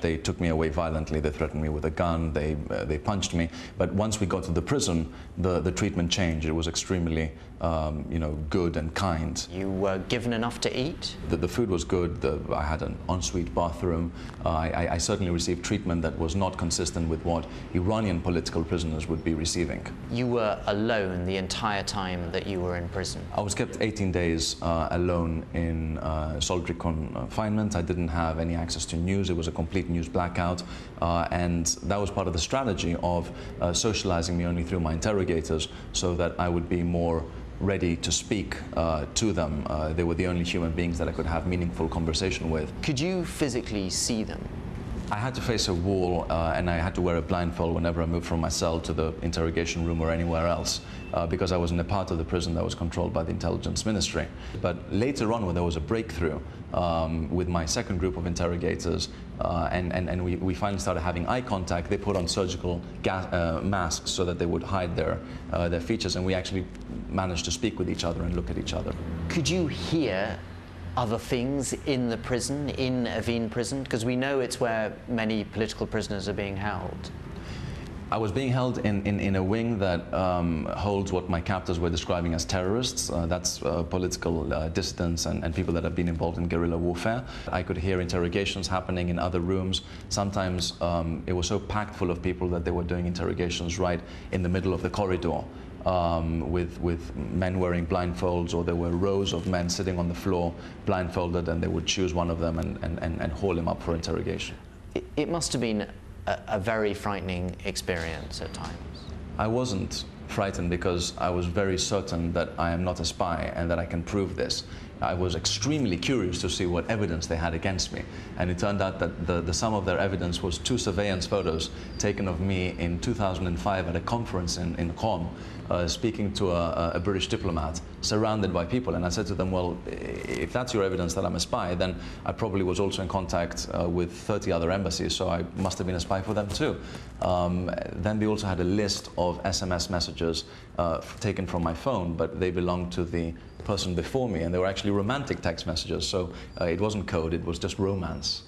They took me away violently, they threatened me with a gun, they punched me. But once we got to the prison, the treatment changed. It was extremely good and kind. You were given enough to eat? The food was good, I had an ensuite bathroom. I certainly received treatment that was not consistent with what Iranian political prisoners would be receiving. You were alone the entire time that you were in prison? I was kept 18 days alone in solitary confinement. I didn't have any access to news. It was a complete news blackout. And that was part of the strategy of socializing me only through my interrogators so that I would be more ready to speak to them. They were the only human beings that I could have meaningful conversation with. Could you physically see them? I had to face a wall and I had to wear a blindfold whenever I moved from my cell to the interrogation room or anywhere else because I was in a part of the prison that was controlled by the intelligence ministry. But later on, when there was a breakthrough with my second group of interrogators and we finally started having eye contact, they put on surgical masks so that they would hide their features, and we actually managed to speak with each other and look at each other. Could you hear other things in the prison, in Evin prison? Because we know it's where many political prisoners are being held. I was being held in a wing that holds what my captors were describing as terrorists. That's political dissidents and people that have been involved in guerrilla warfare. I could hear interrogations happening in other rooms. Sometimes it was so packed full of people that they were doing interrogations right in the middle of the corridor. With men wearing blindfolds, or there were rows of men sitting on the floor blindfolded, and they would choose one of them and haul him up for interrogation. It must have been a very frightening experience at times. I wasn't frightened because I was very certain that I am not a spy and that I can prove this. I was extremely curious to see what evidence they had against me, and it turned out that the sum of their evidence was 2 surveillance photos taken of me in 2005 at a conference in Qom, speaking to a British diplomat surrounded by people. And I said to them, well, if that's your evidence that I'm a spy, then I probably was also in contact with 30 other embassies, so I must have been a spy for them too. Then they also had a list of SMS messages taken from my phone, but they belonged to the person before me, and they were actually romantic text messages, so it wasn't code, it was just romance.